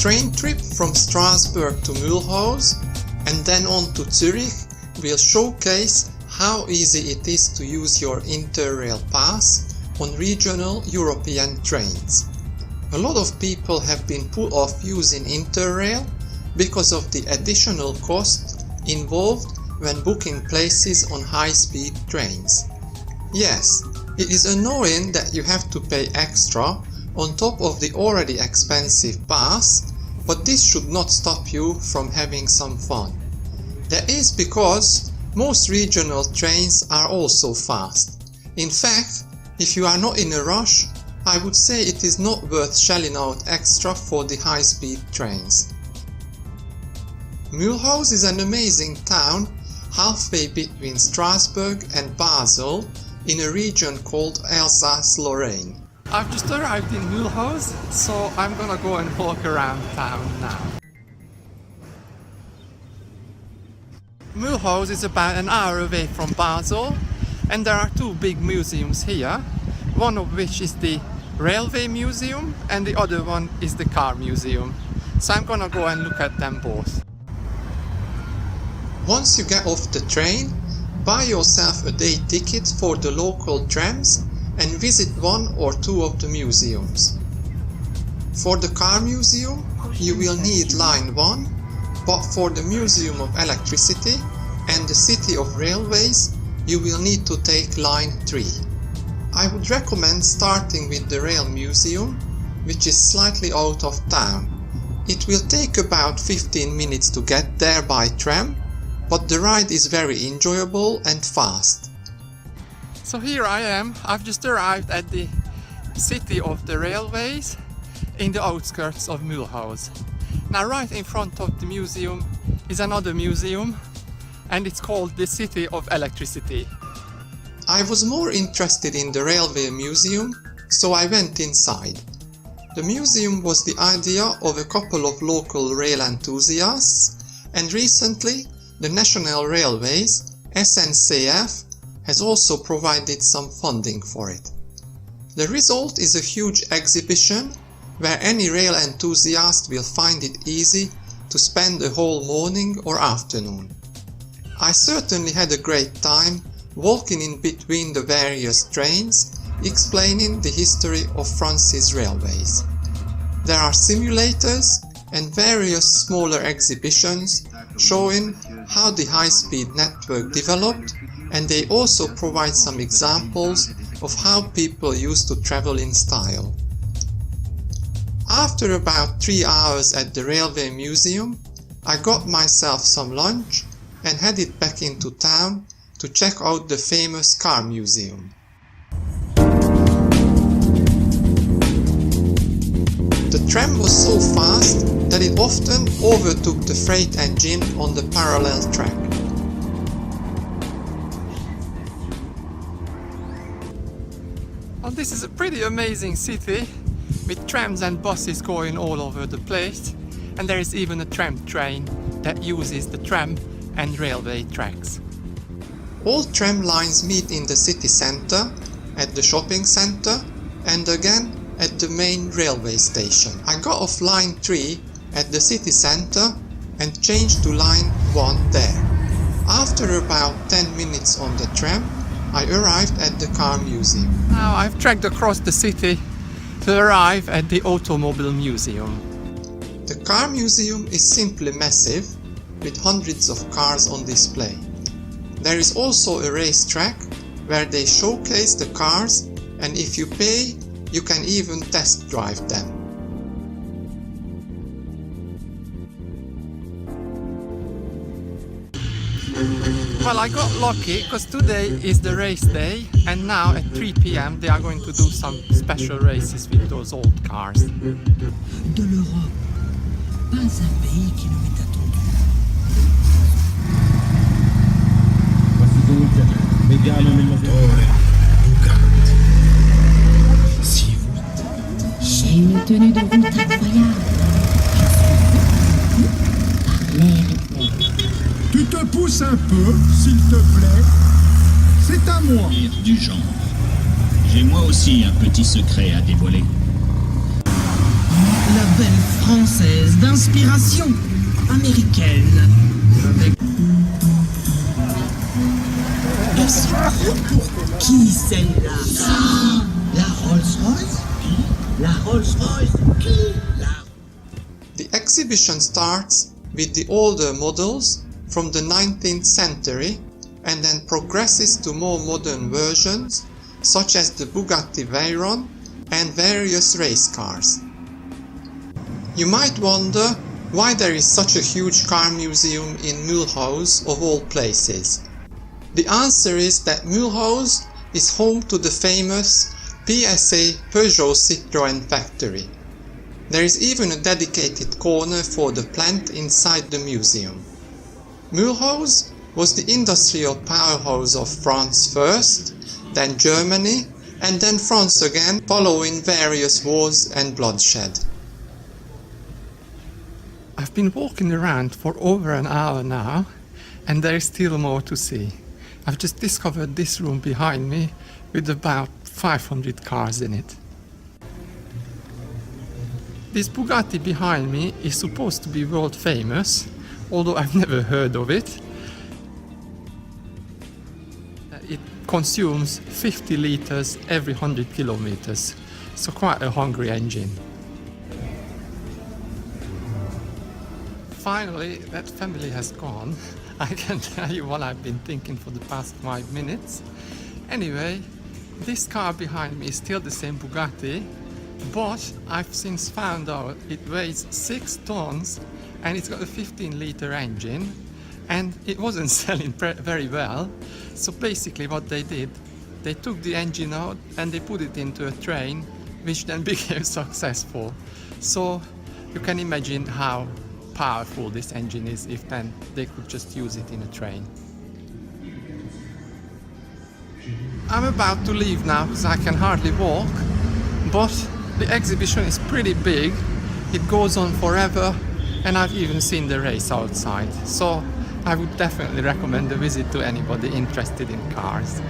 train trip from Strasbourg to Mulhouse and then on to Zurich will showcase how easy it is to use your Interrail pass on regional European trains. A lot of people have been put off using Interrail because of the additional cost involved when booking places on high-speed trains. Yes, it is annoying that you have to pay extra on top of the already expensive pass, but this should not stop you from having some fun. That is because most regional trains are also fast. In fact, if you are not in a rush, I would say it is not worth shelling out extra for the high-speed trains. Mulhouse is an amazing town halfway between Strasbourg and Basel in a region called Alsace-Lorraine. I've just arrived in Mulhouse, so I'm gonna go and walk around town now. Mulhouse is about an hour away from Basel, and there are two big museums here, one of which is the Railway Museum and the other one is the Car Museum. So I'm gonna go and look at them both. Once you get off the train, buy yourself a day ticket for the local trams and visit one or two of the museums. For the Car Museum, you will need Line 1, but for the Museum of Electricity and the City of Railways, you will need to take Line 3. I would recommend starting with the Rail Museum, which is slightly out of town. It will take about 15 minutes to get there by tram, but the ride is very enjoyable and fast. So here I am, I've just arrived at the City of the Railways in the outskirts of Mulhouse. Now right in front of the museum is another museum and it's called the City of Electricity. I was more interested in the Railway Museum, so I went inside. The museum was the idea of a couple of local rail enthusiasts, and recently the National Railways, SNCF, has also provided some funding for it. The result is a huge exhibition where any rail enthusiast will find it easy to spend a whole morning or afternoon. I certainly had a great time walking in between the various trains, explaining the history of France's railways. There are simulators and various smaller exhibitions showing how the high-speed network developed, and they also provide some examples of how people used to travel in style. After about 3 hours at the Railway Museum, I got myself some lunch and headed back into town to check out the famous Car Museum. The tram was so fast that it often overtook the freight engine on the parallel track. Well, this is a pretty amazing city with trams and buses going all over the place, and there is even a tram train that uses the tram and railway tracks. All tram lines meet in the city centre, at the shopping centre, and again at the main railway station. I got off Line 3 at the city centre and changed to Line 1 there. After about 10 minutes on the tram, I arrived at the Car Museum. Now I've trekked across the city to arrive at the Automobile Museum. The Car Museum is simply massive, with hundreds of cars on display. There is also a racetrack where they showcase the cars, and if you pay, you can even test drive them. Well, I got lucky because today is the race day, and now at 3 p.m. they are going to do some special races with those old cars. De l'Europe, pas un pays qui ne m'ait attendu. Voici donc, mesdames et mesdemoiselles, Bugatti. Si vous... J'ai une tenue de route incroyable. Par l'air éclair. Tu te pousses un peu, s'il te plaît. C'est à moi. Du genre. J'ai moi aussi un petit secret à dévoiler. La nouvelle française d'inspiration américaine. Avec... Et c'est pour qui celle-là? La Rolls-Royce? Qui? La Rolls-Royce? Qui? The exhibition starts with the older models from the 19th century and then progresses to more modern versions such as the Bugatti Veyron and various race cars. You might wonder why there is such a huge car museum in Mulhouse of all places. The answer is that Mulhouse is home to the famous PSA Peugeot Citroën factory. There is even a dedicated corner for the plant inside the museum. Mulhouse was the industrial powerhouse of France first, then Germany, and then France again, following various wars and bloodshed. I've been walking around for over an hour now, and there is still more to see. I've just discovered this room behind me with about 500 cars in it. This Bugatti behind me is supposed to be world famous, although I've never heard of it. It consumes 50 liters every 100 kilometers, so quite a hungry engine. Finally, that family has gone. I can tell you what I've been thinking for the past 5 minutes. Anyway, this car behind me is still the same Bugatti, but I've since found out it weighs 6 tons and it's got a 15-liter engine, and it wasn't selling very well. So basically what they did, they took the engine out and they put it into a train, which then became successful. So you can imagine how powerful this engine is if then they could just use it in a train. I'm about to leave now because I can hardly walk, but the exhibition is pretty big, it goes on forever, and I've even seen the race outside, so I would definitely recommend a visit to anybody interested in cars.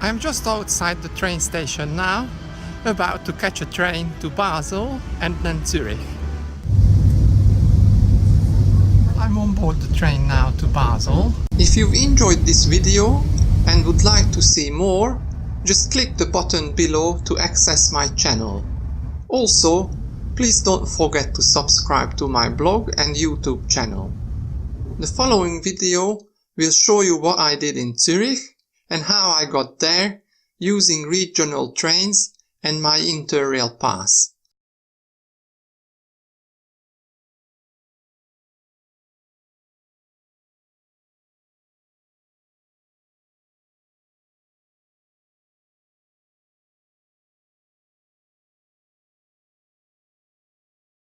I'm just outside the train station now, about to catch a train to Basel and then Zurich. I'm on board the train now to Basel. If you've enjoyed this video and would like to see more, just click the button below to access my channel. Also, please don't forget to subscribe to my blog and YouTube channel. The following video will show you what I did in Zurich and how I got there using regional trains and my Interrail pass.